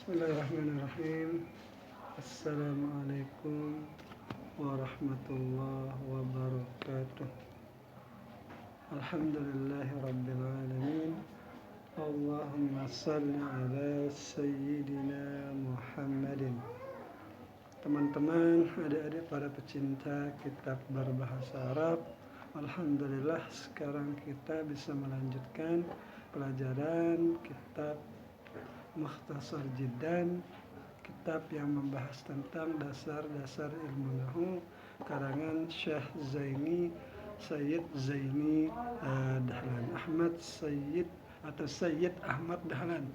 Bismillahirrahmanirrahim. Assalamualaikum warahmatullahi wabarakatuh. Alhamdulillahirabbil alamin. Allahumma shalli ala sayyidina Muhammadin. Teman-teman, adik-adik para pecinta kitab berbahasa Arab, alhamdulillah sekarang kita bisa melanjutkan pelajaran kitab Mukhtasar Jiddan, kitab yang membahas tentang dasar-dasar ilmu nahwu karangan Syekh Sayyid Zaini Dahlan Ahmad Sayyid atau Sayyid Ahmad Dahlan.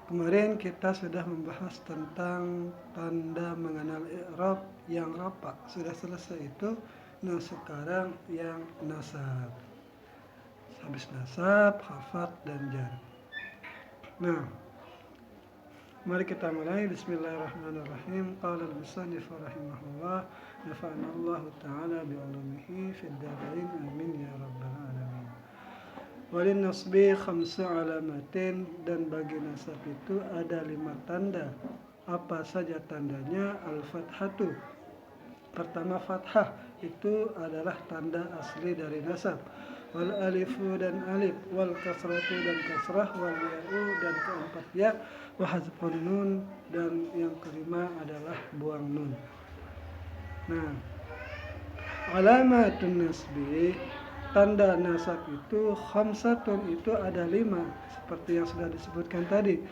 Kemarin kita sudah membahas tentang tanda mengenal i'rab yang rafa, sudah selesai itu. Nah sekarang yang nasab. Habis nasab, khafat, dan jar. Nah, mari kita mulai. Bismillahirrahmanirrahim. Qala al-musannif rahimahullah, nafa'ana Allah ta'ala bi'ulumihi fid darain, amin ya rabbal alamin. Walin nasbi khamsu alamatin, dan bagi nasab itu ada 5 tanda. Apa saja tandanya? Al-fathatu, pertama fathah, itu adalah tanda asli dari nasab. Wal alifu, dan alif, wal kasratu, dan kasrah, wal ya'u, dan keempat ya, wa hazfun nun, dan yang kelima adalah buang nun. Nah, alamatun nasbi, tanda nasab itu khamsatun, itu ada 5 seperti yang sudah disebutkan tadi.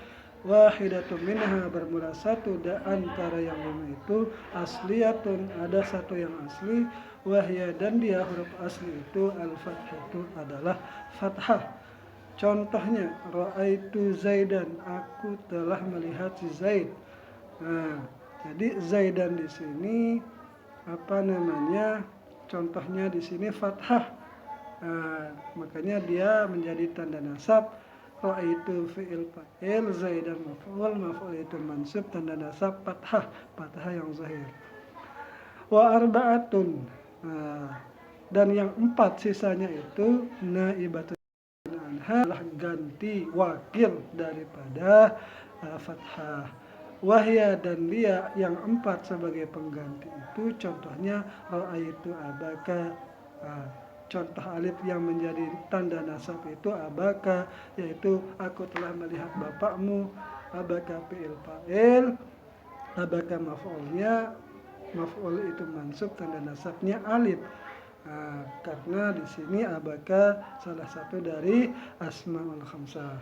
Wahidatun minha, bermula satu, antara yang 5 itu asliyatun, ada satu yang asli. Wahya, dan dia huruf asli itu al-fathatu, adalah fathah. Contohnya ra'aitu Zaidan, aku telah melihat si Zaid. Nah, jadi Zaidan di sini contohnya di sini fathah. Makanya dia menjadi tanda nasab. Ra'aitu fi'il fa'il, Zaidan maf'ul itu mansub, tanda nasab fathah yang zahir. Wa arba'atun, dan yang 4 sisanya itu naibatun anha, ganti wakil daripada fathah. Wahya, dan dia yang 4 sebagai pengganti itu contohnya ra'aitu abaka. Contoh alif yang menjadi tanda nasab itu abaka, yaitu aku telah melihat bapakmu. Abaka fi'il fa'il, abaka maf'ulnya, maf'ul itu mansub, tanda nasabnya alif. Karena di sini abaka salah satu dari asmaul khamsah.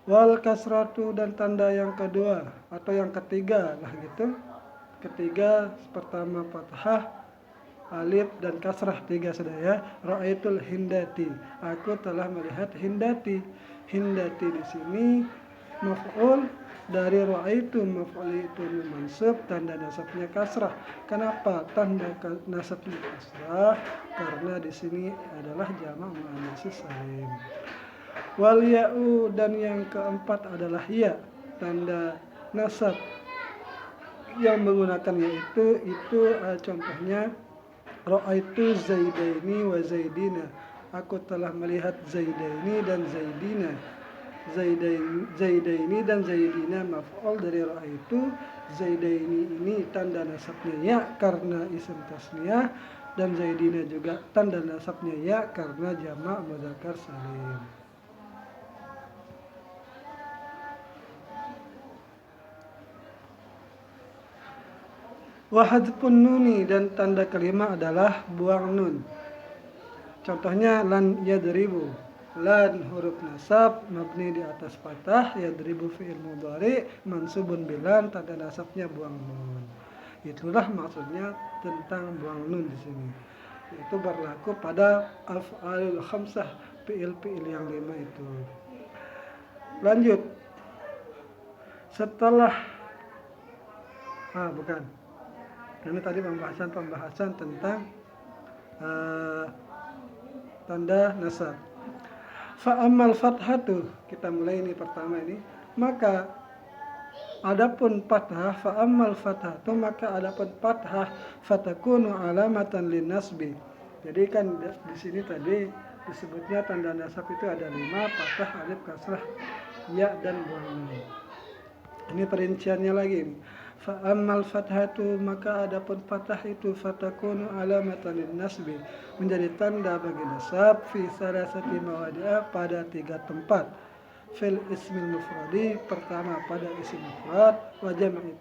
Wal kasratu, dan tanda yang kedua atau yang ketiga lah gitu. Ketiga, pertama fathah, alif, dan kasrah, 3 sudah ya. Ra'aitul hindati, aku telah melihat hindati. Hindati di sini maf'ul dari ra'aitu, maf'ul itu mansub, tanda nasabnya kasrah. Kenapa tanda nasabnya kasrah? Karena di sini adalah jamak muannats salim. Wal ya'u, dan yang keempat adalah ya, tanda nasab yang menggunakannya itu contohnya ra'aitu Zaidaini wa Zaidina, aku telah melihat Zaidaini dan Zaidina. Zaidaini dan Zaidina maf'ul dari ra'aitu. Zaidaini ini tanda nasabnya ya karena isim tasniyah, dan Zaidina juga tanda nasabnya ya karena jamak mudzakkar salim. Wa hadfun nuni, dan tanda kelima adalah buang nun. Contohnya lan yadribu, lan huruf nasab mabni di atas fathah, yadribu fi'il mudhari mansubun bilan, tanda nasabnya buang nun. Itulah maksudnya tentang buang nun di sini. Itu berlaku pada af'alul khamsah, fi'il yang 5 itu. Lanjut. Setelah ini tadi pembahasan tentang tanda nasab. Fa'amal fathatu, kita mulai ini pertama ini. Maka adapun fathah, fa'amal fathatu, maka adapun fathah, fatakunu alamatan lin nasbi. Jadi kan di sini tadi disebutnya tanda nasab itu ada 5, fathah, alif, kasrah, ya dan buang nun. Ini perinciannya lagi nih. Fa ammal fathatu, maka adapun fathah itu fatakunu alamatan lin nasbi, menjadi tanda bagi nasab fi salasati mawadi'a, pada 3 tempat. Fil ismil mufradi, pertama pada isim mufrad, wa jam'i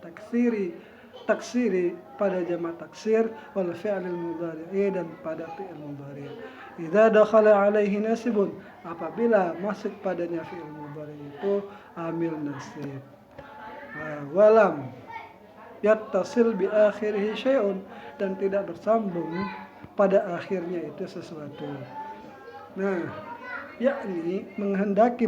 taksiri pada jamak taksir, wal fi'lil mudhari'i, dan pada fi'il mudhari'. Idza dakhala alaihi nasibun, apabila masuk padanya fi'il mudhari' itu amil nasib. Walam yattasil bi akhirih syai'un, dan tidak bersambung pada akhirnya itu sesuatu. Nah, yakni menghendaki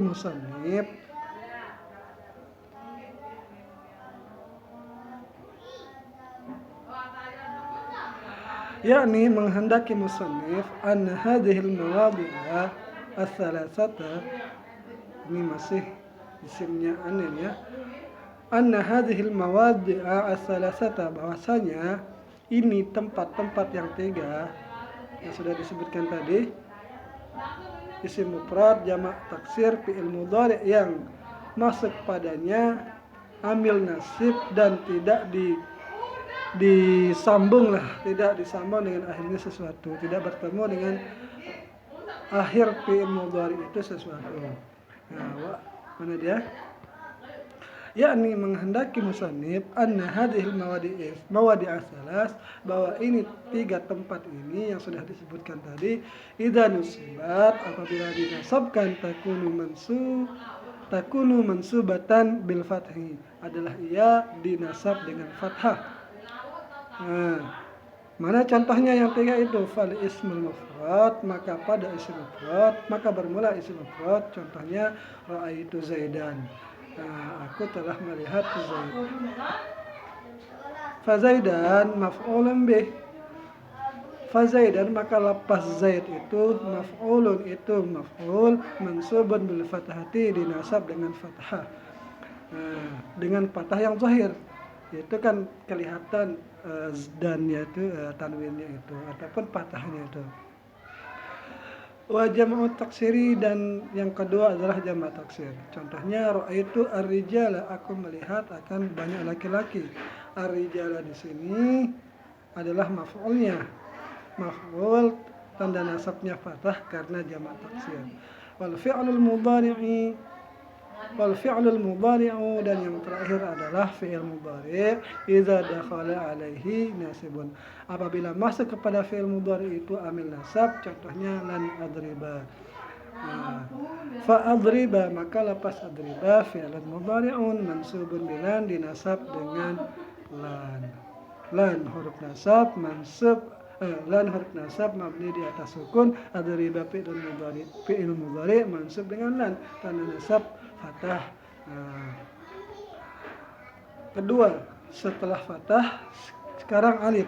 musannif an hadhil mawadhi'a ats-tsalatsata, ini masih isimnya anin ya. Anna hadhil mawadhi'a ats-tsalatsata, bahwasanya ini tempat-tempat yang 3 yang sudah disebutkan tadi, isim mufrad, jamak taksir, fi'il mudhari' yang masuk padanya amil nasib dan tidak disambung dengan akhirnya sesuatu, tidak bertemu dengan akhir fi'il mudhari' itu sesuatu. Nah, mana dia? Yakni menghendaki musannif anna hadhil mawadi'a salas, bahwa ini 3 tempat ini yang sudah disebutkan tadi, idza nusibat, apabila dinasabkan, takunu mansubatan bil fathi, adalah ia dinasab dengan fathah. Nah, mana contohnya yang 3 itu? Fal ismul mufrad, maka pada isim mufrad, maka bermula isim mufrad, contohnya ra'aitu Zaidan. Nah, aku telah melihat Zaid. Fazaidan maf'ulun bih. Fazaidan, maka lafaz Zaid itu maf'ulun, itu maf'ul mansubun bil fathati, dinasab dengan fathah. Nah, dengan fathah yang zahir. Itu kan kelihatan dannya itu, tanwinnya itu ataupun fathahnya itu. Wa jam'u taksiri, dan yang kedua adalah jamak taksir. Contohnya ra'aitu ar-rijala, aku melihat akan banyak laki-laki. Ar-rijala di sini adalah maf'ulnya. Maf'ul tanda nasabnya fathah karena jamak taksir. Wal fi'lul mudhari'u, dan yang terakhir adalah fi'il mudhari', idza dakhala alaihi nasibun, apabila masuk kepada fi'il mudhari' itu amil nasab, contohnya lan adriba. Fa adriba, maka lafaz adriba fi'lun mudhari'un mansubun bilan, dinasab dengan lan huruf nasab mabni di atas sukun. Adriba fi'il mudhari' mansub dengan lan, tanda nasab fathah. Kedua, setelah fathah sekarang alif.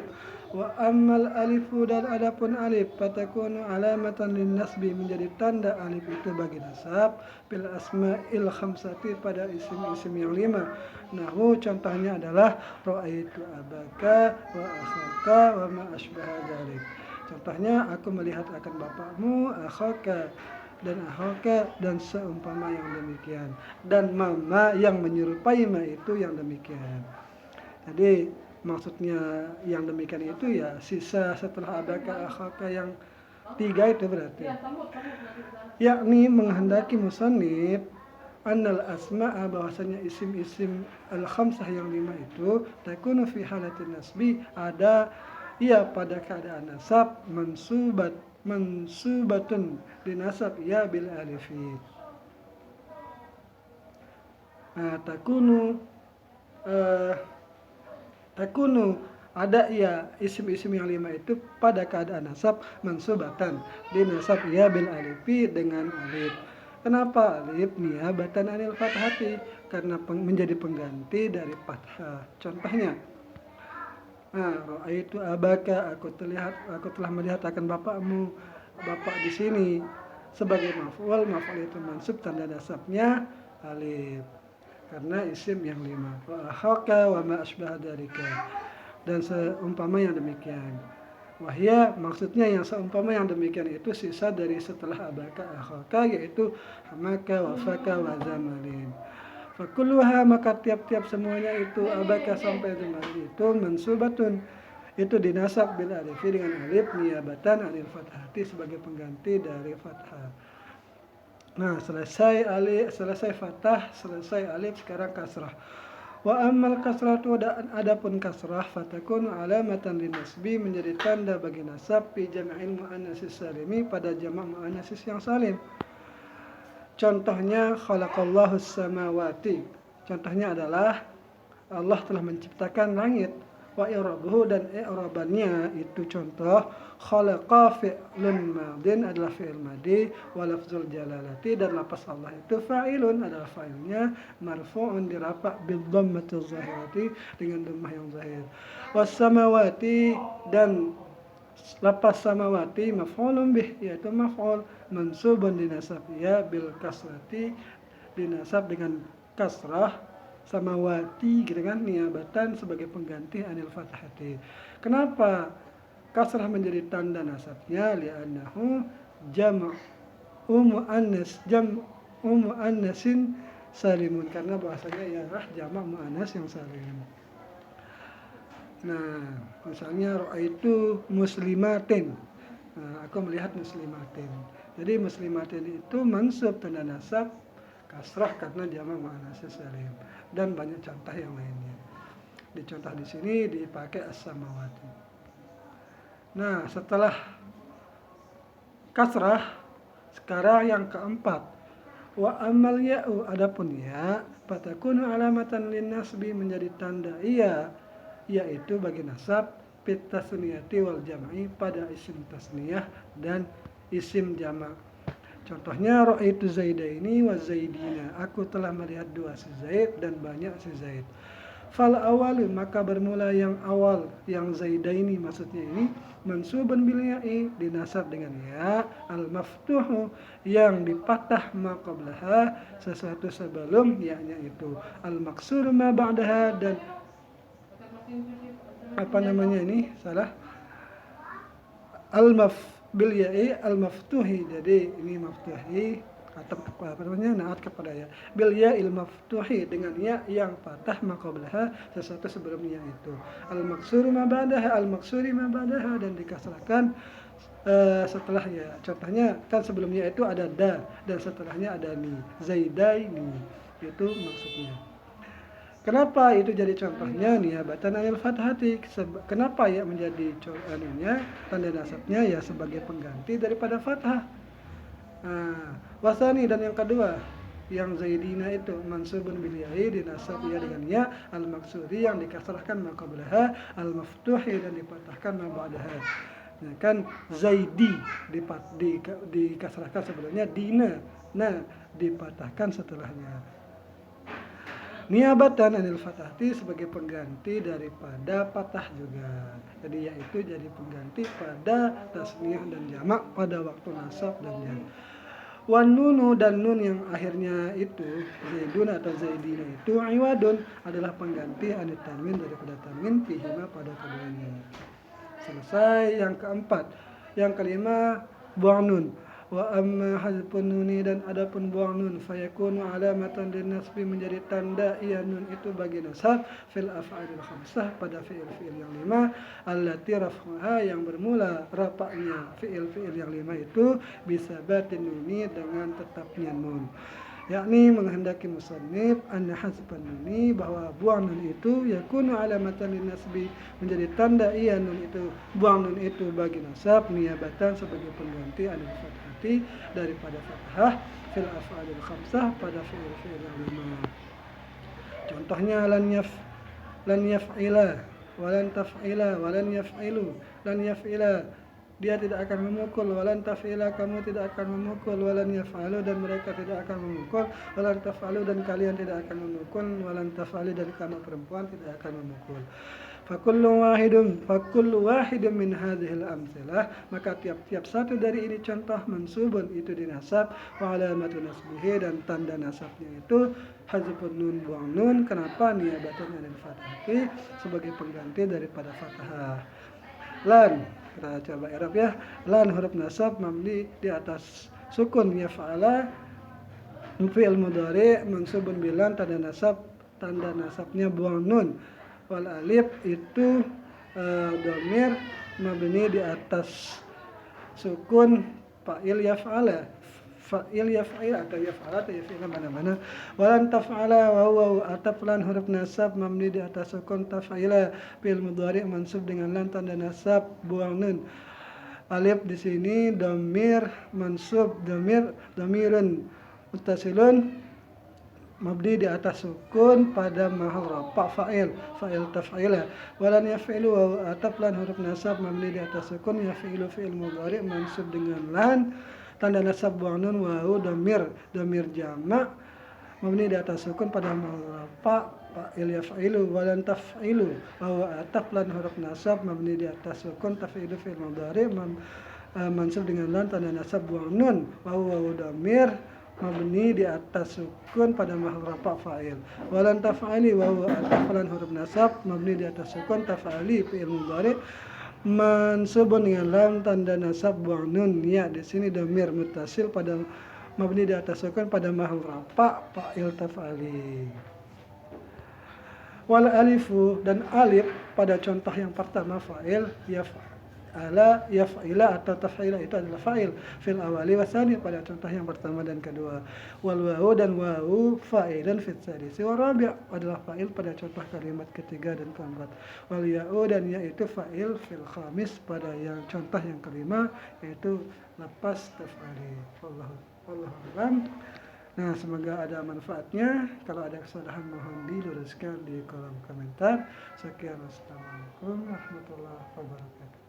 Wa ammal alifu, dan adapun alif, fatakunu alamatan lin nasbi, menjadi tanda alif itu bagi nasab, bil asma'il khamsati, pada isim-isim yang 5. Nahu, contohnya adalah ra'aitu abaka wa akhaka wa ma asbaha dzalik. Contohnya, aku melihat akan bapakmu, akhaka dan akhaka, dan seumpama yang demikian, dan mama yang menyerupai ma itu yang demikian. Jadi maksudnya yang demikian itu ya sisa setelah abaka akhaka yang 3 itu berarti. Yakni menghendaki musannif annal asma'a, bahwasanya isim-isim al-khamsah yang 5 itu takunu fi halatin nasbi, ada ia pada keadaan nasab, mansubatun dinasab ya bil alifi. Nah, takunu ada ya isim-isim yang 5 itu pada keadaan nasab mansubatan, dinasab ya bil alifi, dengan alif. Kenapa alif? Niyabatan anil fathati, karena menjadi pengganti dari fathah. Contohnya, ra'aitu abaka, aku telah melihat akan bapakmu. Bapak di sini sebagai maf'ul itu mansub, tanda nasabnya alif karena isim yang 5. Wa akhaka wa ma asbaha dzalika, dan seumpama yang demikian. Wahya maksudnya yang seumpama yang demikian itu sisa dari setelah abaka akhaka, yaitu hamaka wafaka wa zamalin. Fakulluha maka tiap-tiap semuanya itu abaka sampai zamalin itu mansubatun, itu dinasab bil alifi dengan alif niyabatan anil fathati sebagai pengganti dari fathah. Nah, selesai fathah, selesai alif, sekarang kasrah. Wa ammal kasratu, adapun kasrah, fatakunu alamatan linasbi, menjadi tanda bagi nasab fi jam'il muannatsis salimi, pada jamak muannatsis yang salim. Contohnya khalaqallahu samawati. Contohnya adalah Allah telah menciptakan langit. Wa i'rabuhu, dan i'rabannya itu contoh khalaqa fi'lun madin adalah fi'il madi, wa lafzul jalalati, dan lafaz Allah itu fa'ilun adalah fa'ilnya, marfu'un dirafa bil dhammati zahirati dengan dhammah yang zahir. Was samawati, dan lafaz samawati maf'ulun bih, yaitu maf'ul mansubun dinasab ya bil kasrati, dinasab dengan kasrah samawati gitu kan, niabatan sebagai pengganti anil fathati. Kenapa kasrah menjadi tanda nasabnya? Li'annahu jam'u muannasin salimun, karena bahasanya ialah jamak muannas yang salim. Nah, misalnya ra'aitu muslimatin. Nah, aku melihat muslimatin. Jadi muslimatin itu mansub tanda nasab kasrah karena jamak muannas salim, dan banyak contoh yang lainnya. Dicontoh di sini dipakai as-samawati. Nah, setelah kasrah, sekarang yang keempat, wa amal ya'u, adapun ya, fatakunu alamatan linnasbi, menjadi tanda iya, yaitu bagi nasab fit tasniyati wal jam'i, pada isim tasniyah dan isim jamak. Contohnya ra'aitu zaidaini wa zaidina, aku telah melihat dua si Zaid dan banyak si Zaid. Fal awalu, maka bermula yang awal, yang zaidaini maksudnya ini, mansubun bil ya'i, dinasab dengan ya, al maftuhu, yang dipatah ma qablaha, sesuatu sebelum ya-nya itu, al maksur ma ba'daha, dan al bil ya'i al maftuhi, jadi ini maftuhi atau naat kepada ya, bil ya'il maftuhi, dengan ya yang patah maqablaha, sesuatu sebelumnya itu, al maksur ma ba'daha, al maksuri ma ba'daha, dan dikasrahkan setelah ya. Contohnya kan sebelumnya itu ada da dan setelahnya ada ni, zaidaini, itu maksudnya. Kenapa itu jadi contohnya niabatan anil fathati? Kenapa ya menjadi tanda nasabnya ya sebagai pengganti daripada fathah. Wasani, dan yang kedua, yang zaidina itu mansubun bil ya'i, dinasab ya dengan ya, al maksuri, yang dikasrahkan ma qablaha, al maftuhi, dan dipatahkan ma ba'daha. Nah, kan zaidi dikasrahkan sebelumnya, dina nah dipatahkan setelahnya. Niabatan anil fathati, sebagai pengganti daripada fathah juga. Jadi yaitu jadi pengganti pada tasniyah dan jamak pada waktu nasab dan jamak. Wan nunu, dan nun yang akhirnya itu zaidun atau zaidina itu iwadun, adalah pengganti anil tanwin daripada tanwin fihima, pada keduanya. Selesai yang keempat. Yang kelima, buang nun. Wa amma hazfun nuni, dan adapun buang nun, fayakunu alamatan linnasbi, menjadi tanda iya nun itu bagi nasab, fil af'alil khamsah, pada fi'il-fi'il yang 5, allati raf'uha, yang bermula rafa'nya fi'il-fi'il yang 5 itu bisa batin nuni, dengan tetapnya nun. Yakni menghendaki musannif anna hazfan nuni, bahwa buang nun itu yakunu alamatan linnasbi, menjadi tanda iya nun itu, buang nun itu bagi nasab, niabatan sebagai pengganti anil fathati daripada fathah, fil af'alil khamsah, pada fi'il-fi'il yang 5. Contohnya lan yaf'ila, walan taf'ila, walan yaf'ilu, lan yaf'ila, dia tidak akan memukul, walan taf'ila, kamu tidak akan memukul, walan yaf'alu, dan mereka tidak akan memukul, walan taf'alu, dan kalian tidak akan memukul, walan taf'ali, dan kamu perempuan tidak akan memukul. Fakullu wahidun min hadhil amthilah, maka tiap-tiap satu dari ini contoh mansubun itu dinasab, wa alamatu nasbihi, dan tanda nasabnya itu hazfun nun, buang nun. Kenapa? Niabatan anil fathati, sebagai pengganti daripada fathah. Lan, Kita coba i'rab ya. Lan huruf nasab mabni di atas sukun yaf'ala fi'il mudhari mansubun bilan tanda nasabnya buang nun. Wal alif itu dhamir mabni di atas sukun fa'il yaf'ala atau yaf'ala atau yaf'ila mana-mana. Walan taf'ala wa huwa ataf lan huruf nasab mabni di atas sukun taf'ila fi'il mudhari mansub dengan lan tanda nasab buang nun. Alif di sini dhamir mansub dhamirun muttasilun mabni di atas sukun pada mahal rafa fa'il taf'ila. Walan yaf'ilu wa ataf lan huruf nasab mabni di atas sukun yaf'ilu fi'il mudhari mansub dengan lan tanda nasab buang nun wa dhamir jamak mabni di atas sukun pada mahal rafa fa'il yaf'ilu. Walan taf'ilu wa ataf lan huruf nasab mabni di atas sukun taf'ilu fi'il mudhari mansub dengan lan tanda nasab buang nun wa dhamir mabni di atas sukun pada mahal rafa fa'il. Walan taf'ali wa huwa ataf lan huruf nasab mabni di atas sukun taf'ali fi'il mudhari mansubun dengan lam tanda nasab buang nun. Ya, di sini dhamir muttasil pada mabni di atas sukun pada mahal rafa fa'il taf'ali. Wal alifu dan alif pada contoh yang pertama fa'il yaf'ila atau taf'ila itu adalah fa'il fil awali wasani pada contoh yang pertama dan kedua. Wal wawu dan wawu fa'ilan fit sadisi wa rabi' adalah fa'il pada contoh kalimat ketiga dan keempat. Wal ya'u dan ya itu fa'il fil khamis pada yang contoh yang kelima yaitu lepas taf'ali. Wallahu a'lam. Nah, semoga ada manfaatnya. Kalau ada kesalahan mohon diluruskan di kolom komentar. Sekian, wassalamualaikum warahmatullahi wabarakatuh.